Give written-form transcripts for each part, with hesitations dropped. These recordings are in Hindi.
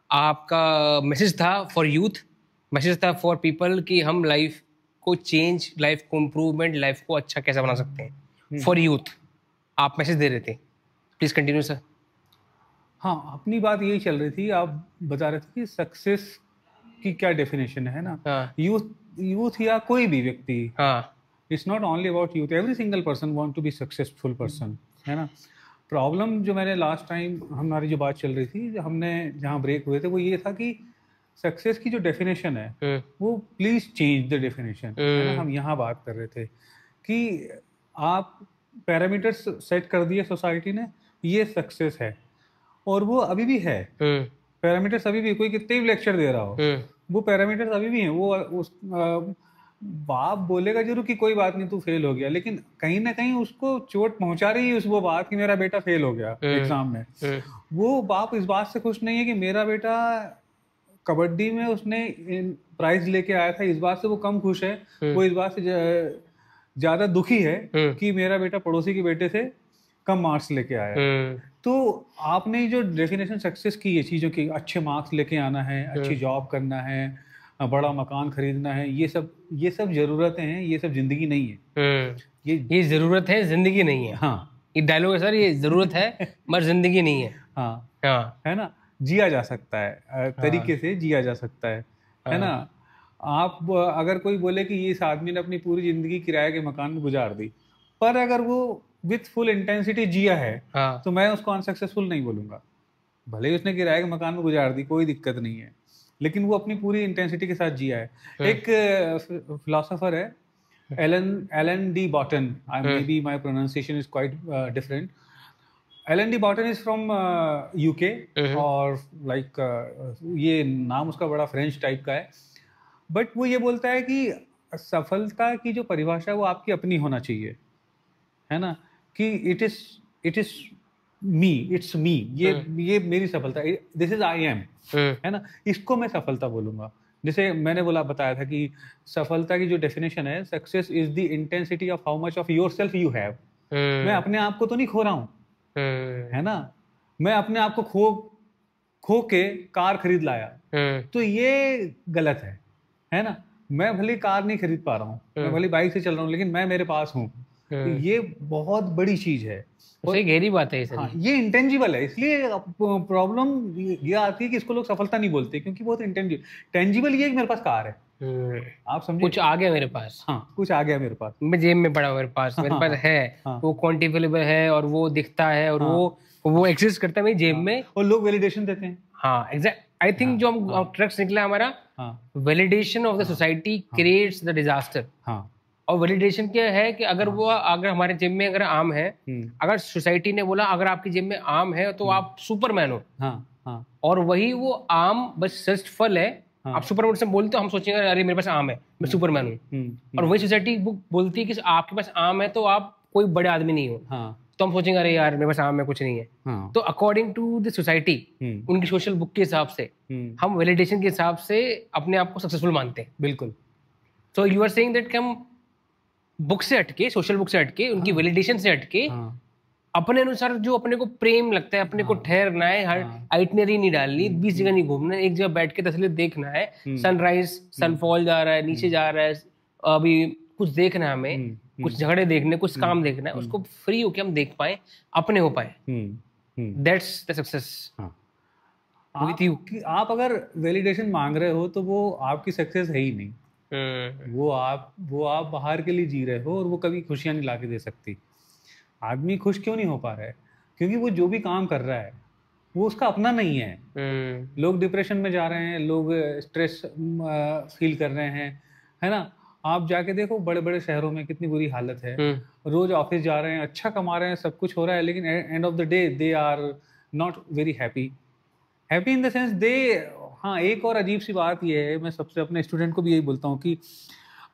आपका मैसेज था फॉर यूथ, मैसेज था फॉर पीपल कि हम लाइफ को चेंज, लाइफ को इम्प्रूवमेंट, लाइफ को अच्छा कैसे बना सकते हैं फॉर यूथ, आप मैसेज दे रहे थे। Please continue sir. हाँ, अपनी बात यही चल रही थी। आप बता रहे थे कि सक्सेस की क्या डेफिनेशन है ना। हाँ यूथ या कोई भी व्यक्ति, हाँ it's not only about youth, every single person want to be successful person, है ना। प्रॉब्लम जो मैंने लास्ट टाइम हमारी जो बात चल रही थी, जो हमने जहाँ ब्रेक हुए थे, वो ये था कि सक्सेस की जो डेफिनेशन है वो प्लीज चेंज द डेफिनेशन, है ना। हम यहाँ बात कर रहे थे कि आप पैरामीटर्स सेट कर दिए सोसाइटी ने, ये सक्सेस है, और वो अभी भी है। पैरामीटर्स अभी भी, कोई कितने भी लेक्चर दे रहा हो, वो पैरामीटर्स अभी भी हैं। वो उस बाप बोलेगा जरूर कि कोई बात नहीं तू फेल हो गया, लेकिन कहीं ना कहीं उसको चोट पहुंचा रही है उस वो बात कि मेरा बेटा फेल हो गया एग्जाम में। वो बाप इस बात से खुश नहीं है कि मेरा बेटा कबड्डी में उसने प्राइज लेके आया था, इस बात से वो कम खुश है। वो इस बात से ज्यादा दुखी है कि मेरा बेटा पड़ोसी के बेटे से कम मार्क्स लेके आया। तो आपने जो डेफिनेशन सक्सेस की है चीज़ों की, अच्छे मार्क्स लेके आना है, अच्छी जॉब करना है, बड़ा मकान खरीदना है, ये सब जरूरतें हैं, ये सब जिंदगी नहीं है। ये जरूरत है, जिंदगी नहीं है। हाँ, ये डायलॉग है सर, ये जरूरत है मगर जिंदगी नहीं है। हाँ हाँ है ना। जिया जा सकता है, तरीके से जिया जा सकता है ना। आप अगर कोई बोले कि इस आदमी ने अपनी पूरी जिंदगी किराए के मकान में गुजार दी, पर अगर वो विथ फुल इंटेंसिटी जिया है, तो मैं उसको अनसक्सेसफुल नहीं बोलूंगा। भले ही उसने किराए के मकान में गुजार दी, कोई दिक्कत नहीं है, लेकिन वो अपनी पूरी इंटेंसिटी के साथ जिया है। एक फिलोसोफर है, Alain de Botton, maybe my pronunciation is quite different. Alain de Botton is from UK, और लाइक ये नाम उसका बड़ा फ्रेंच टाइप का है। बट वो ये बोलता है कि सफलता की जो परिभाषा है वो आपकी अपनी होना चाहिए, है ना। कि it is me, it's me, ये मेरी सफलता, दिस इज आई एम, है ना। इसको मैं सफलता बोलूंगा। जैसे मैंने बताया था कि सफलता की जो डेफिनेशन है, success is the intensity of how much of your self you have. मैं अपने आप को तो नहीं खो रहा हूँ, है ना। मैं अपने आप को खो के कार खरीद लाया, तो ये गलत है ना। मैं भले कार नहीं खरीद पा रहा हूँ, मैं भले बाइक से चल रहा हूँ, लेकिन मैं मेरे पास हूँ, तो ये बहुत बड़ी चीज है। सही गहरी बात है हाँ, ये इंटेंजिबल है, इसलिए प्रॉब्लम ये आती है कि इसको लोग सफलता नहीं बोलते, क्योंकि बहुत इंटेंजिबल। टेंजिबल ये है कि मेरे पास कार है, आप समझे, कुछ आ गया मेरे पास। हाँ, कुछ आ गया मेरे पास, मैं जेब में पड़ा मेरे पास, मेरे पास है, वो क्वांटिफिकेबल है और वो दिखता है और वो एग्जिस्ट करता है मेरी जेब में, और लोग वैलिडेशन देते हैं। हाँ एग्जैक्ट। आई थिंक जो हम ट्रक्स निकला हमारा, validation of the society creates the disaster. और वैलिडेशन क्या है कि अगर हमारे जेब में अगर आम है, अगर सोसाइटी ने बोला अगर आपकी जेब में आम है तो आप सुपरमैन हो, और वही वो आम बस जस्ट फल है। आप सुपरमैन से बोलते हो, हम सोचेंगे अरे मेरे पास आम है, मैं सुपरमैन हूँ। और वही सोसाइटी बुक बोलती है कि आपके पास आम है तो आप कोई बड़े आदमी नहीं हो, तो हम सोचेंगे अरे यार मेरे पास आम में कुछ नहीं है। तो अकॉर्डिंग टू द सोसाइटी, उनकी सोशल बुक के हिसाब से, हम वैलिडेशन के हिसाब से अपने आप को सक्सेसफुल मानते हैं। बिल्कुल। तो यू आर सेइंग दैट कि हम बुक से हटके, सोशल बुक से हटके, उनकी वैलिडेशन से हटके, अपने अनुसार जो अपने को प्रेम लगता है, अपने को ठहरना है, हर आइटनरी नहीं डालनी, 20 जगह नहीं घूमना है, एक जगह बैठ के तसल्ली देखना है, सनराइज सनफॉल जा रहा है, नीचे जा रहा है, अभी कुछ देखना है हमें, कुछ झगड़े देखने, कुछ काम देखना है, उसको फ्री होके हम देख पाए, अपने हो पाए, that's the success with you. आप अगर वैलिडेशन मांग रहे हो तो वो आपकी सक्सेस है ही नहीं। वो आप बाहर के लिए जी रहे हो, और वो कभी खुशियां नहीं ला के दे सकती। आदमी खुश क्यों नहीं हो पा रहा है? क्योंकि वो जो भी काम कर रहा है वो उसका अपना नहीं है। लोग डिप्रेशन में जा रहे हैं, लोग स्ट्रेस फील कर रहे हैं, है ना। आप जाके देखो बड़े बड़े शहरों में कितनी बुरी हालत है। रोज ऑफिस जा रहे हैं, अच्छा कमा रहे हैं, सब कुछ हो रहा है, लेकिन end of the day they are not very happy in the sense they. हाँ, एक और अजीब सी बात यह है, मैं सबसे अपने स्टूडेंट को भी यही बोलता हूँ कि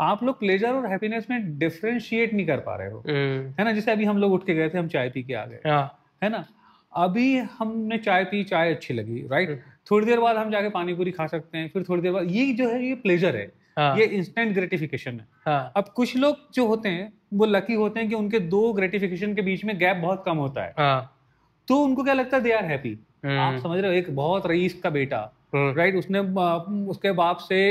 आप लोग प्लेजर और हैप्पीनेस में डिफरेंशिएट नहीं कर पा रहे हो, है ना। जैसे अभी हम लोग उठ के गए थे, हम चाय पी के आ गए, है ना। अभी हमने चाय पी, चाय अच्छी लगी, राइट। थोड़ी देर बाद हम जाके पानी पूरी खा सकते हैं, फिर थोड़ी देर बाद, ये जो है ये प्लेजर है, ये इंस्टेंट ग्रेटिफिकेशन है। अब कुछ लोग जो होते हैं वो लकी होते हैं कि उनके दो ग्रेटिफिकेशन के बीच में गैप बहुत कम होता है, तो उनको क्या लगता है, दे आर हैप्पी। आप समझ रहे हो, एक बहुत रईस का बेटा राइट, उसने उसके बाप से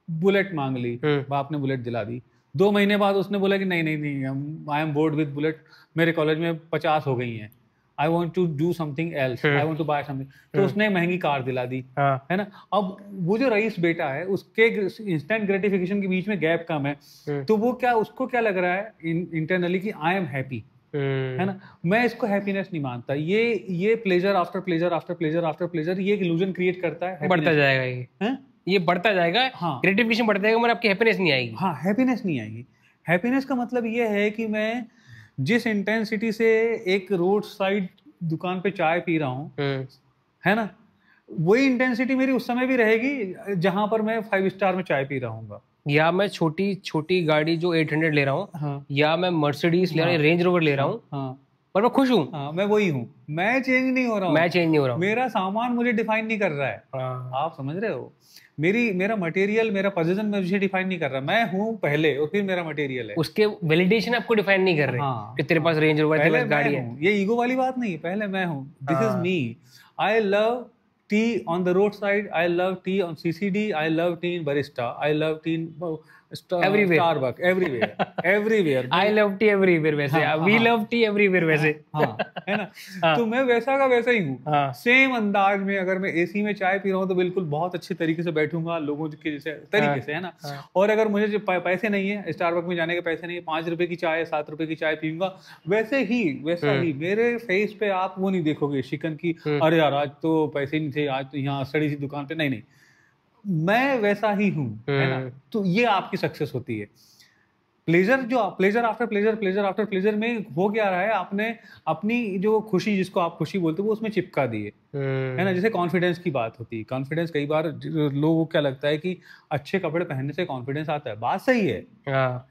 बुलेट मांग ली, बाप ने बुलेट दिला दी। 2 महीने बाद उसने बोला कि नहीं नहीं नहीं, I am bored with bullet, मेरे कॉलेज में 50 हो गई हैं, I want to do something else, I want to buy something, तो उसने महंगी कार दिला दी, है ना। अब वो जो रईस बेटा है उसके इंस्टेंट ग्रेटिफिकेशन के बीच में गैप कम है, तो वो क्या, उसको क्या लग रहा है इंटरनली कि आई एम हैप्पी, है ना। मैं इसको हैप्पीनेस नहीं मानता। ये pleasure after pleasure after pleasure after pleasure, ये एक इल्यूजन क्रिएट करता है, बढ़ता जाएगा ये बढ़ता जाएगा, ग्रेटिफिकेशन बढ़ता जाएगा, मगर आपकी हैप्पीनेस नहीं आएगी। हाँ, हैप्पीनेस नहीं आएगी। हैप्पीनेस का मतलब ये है कि मैं जिस इंटेंसिटी से एक रोड साइड दुकान पे चाय पी रहा हूँ, है ना, वही इंटेंसिटी मेरी उस समय भी रहेगी जहां पर मैं 5 स्टार में चाय पी रहा हूँ। या मैं छोटी छोटी गाड़ी जो 800 ले रहा हूँ, या मैं मर्सिडीज ले रहा हूँ, रेंज रोवर ले रहा हूँ, पर मैं खुश हूँ। मैं वही हूँ, मैं चेंज नहीं हो रहा हूँ, मैं चेंज नहीं हो रहा हूँ, मेरा सामान मुझे डिफाइन नहीं कर रहा है। आप समझ रहे हो, मेरा मटेरियल, मेरा पोजीशन मुझे डिफाइन नहीं कर रहा, मैं हूँ पहले और फिर मेरा मटेरियल है। उसके वैलिडेशन आपको डिफाइन नहीं कर रहे कि तेरे पास रेंज रोवर, तेरे पास गाड़ी है। ये ईगो वाली बात नहीं है, पहले मैं हूँ, this is me. I love tea on the roadside, I love tea on CCD, I love tea in barista, I love tea in everywhere, Starbucks, everywhere I love tea everywhere वैसे, we love tea everywhere वैसे, है ना। तो मैं वैसा का वैसा ही हूँ, सेम अंदाज में। अगर मैं एसी में चाय पी रहा हूँ तो बिल्कुल बहुत अच्छे तरीके से बैठूंगा लोगों के जैसे तरीके से, है ना। और अगर मुझे जो पैसे नहीं है, स्टारबक्स में जाने के पैसे नहीं है, 5 रुपए की चाय 7 रुपए की चाय पीऊंगा, वैसा ही मेरे फेस पे आप वो नहीं देखोगे शिकन की, अरे यार आज तो पैसे नहीं थे, आज तो यहाँ सड़ी सी दुकान पे, नहीं, मैं वैसा ही हूँ, है ना। तो ये आपकी सक्सेस होती है। प्लेजर आफ्टर प्लेजर में हो क्या रहा है, आपने अपनी जो खुशी, जिसको आप खुशी बोलते हो, वो उसमें चिपका दी है ना। जैसे कॉन्फिडेंस की बात होती है, कॉन्फिडेंस कई बार लोगों को क्या लगता है कि अच्छे कपड़े पहनने से कॉन्फिडेंस आता है, बात सही है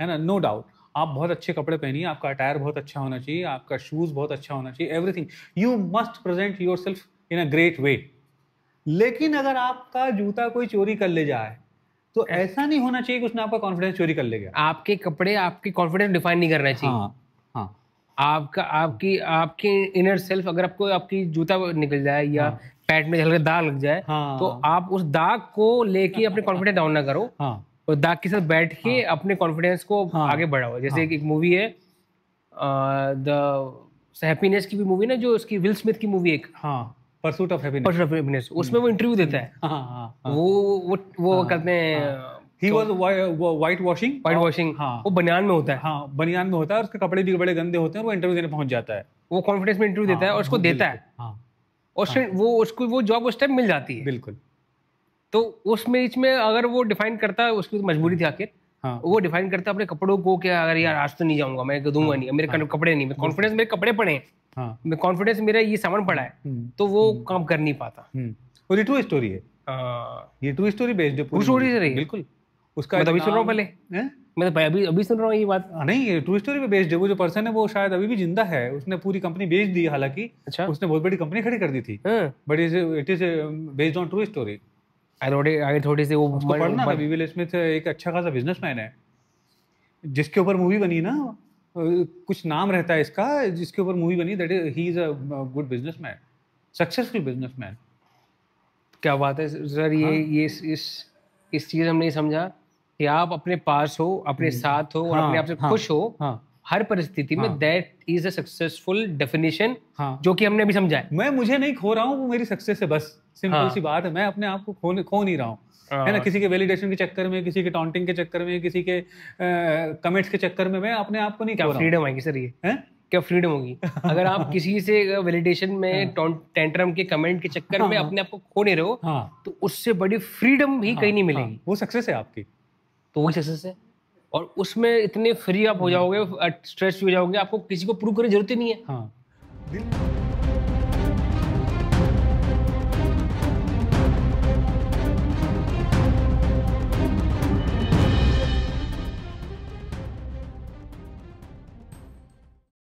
ना, नो डाउट। आप बहुत अच्छे कपड़े पहनिए, आपका अटायर बहुत अच्छा होना चाहिए, आपका शूज बहुत अच्छा होना चाहिए, everything, you must present yourself in a great way. लेकिन अगर आपका जूता कोई चोरी कर ले जाए तो ऐसा नहीं होना चाहिए कि उसने आपका कॉन्फिडेंस चोरी कर ले गया। आपके कपड़े आपकी कॉन्फिडेंस डिफाइन नहीं करना चाहिए। आपकी इनर सेल्फ, अगर आपको आपकी जूता निकल जाए या पैंट में हल्का दाग लग जाए, तो आप उस दाग को लेके अपने कॉन्फिडेंस डाउन ना करो, और दाग के साथ बैठ के अपने कॉन्फिडेंस को आगे बढ़ाओ। जैसे एक मूवी है द हैप्पीनेस की भी मूवी ना, जो उसकी विल स्मिथ की मूवी, एक परसूट ऑफ हैप्पीनेस, उसमें वो इंटरव्यू देता है, वो कहते हैं he was white washing, वो बनियान में होता है, बनियान में होता है, उसके कपड़े भी बड़े गंदे होते हैं, वो इंटरव्यू देने पहुंच जाता है, वो कॉन्फिडेंस में इंटरव्यू देता है और उसको देता है, और वो उसको वो जॉब उस टाइम मिल जाती है। बिल्कुल। तो उसमें इसमें अगर वो डिफाइन करता है, उसकी मजबूरी थी आखिर, वो डिफाइन करता है अपने कपड़ों को, क्या अगर यार आज तो नहीं जाऊंगा, मैं दूंगा नहीं, मेरे कपड़े नहीं, कॉन्फिडेंस मेरे कपड़े पड़े हैं, मैं कॉन्फिडेंस मेरा ये सामान पड़ा है, तो वो काम कर नहीं पाता। और ये ट्रू स्टोरी है, ये ट्रू स्टोरी बेस्ड है, ट्रू स्टोरी से रही है। बिल्कुल। उसका मैं अभी सुन रहा हूँ, पहले मैं तो अभी सुन रहा हूँ ये बात। नहीं, ये ट्रू स्टोरी पे बेस्ड है। वो जो पर्सन है वो शायद अभी भी जिंदा है, उसने पूरी कंपनी बेच दी, हालांकि उसने बहुत बड़ी कंपनी खड़ी कर दी थी, but it is based on true story. आई थोड़ी सी वो पढ़ना था। विल स्मिथ एक अच्छा खासा बिजनेसमैन है, जिसके ऊपर मूवी बनी ना, कुछ नाम रहता है इसका, जिसके ऊपर मूवी बनी, that is he is a good businessman, successful businessman. क्या बात है सर, ये इस चीज हम नहीं समझा कि आप अपने पास हो, अपने साथ हो, और अपने आप से खुश हो हर परिस्थिति में, that is a successful definition, जो कि हमने अभी समझा है। मैं मुझे नहीं खो रहा हूँ, वो मेरी सक्सेस है, बस सिंपल सी बात है। मैं अपने आप को खो नहीं रहा हूँ, है ना, किसी के वैलिडेशन के चक्कर में, किसी के टॉन्टिंग के चक्कर में, किसी के कमेंट्स के चक्कर में मैं अपने आप को नहीं खो रहा हूँ। फ्रीडम आएगी सर, ये क्या फ्रीडम होगी अगर आप किसी से वैलिडेशन में, टेंट्रम के कमेंट के चक्कर में अपने आप को खो नहीं रहे हो, तो उससे बड़ी फ्रीडम भी कहीं नहीं मिलेगी। वो सक्सेस है आपकी, तो वो सक्सेस है, और उसमें इतने फ्री आप हो जाओगे, स्ट्रेस हो जाओगे, आपको किसी को प्रूव करने की जरूरत ही नहीं है।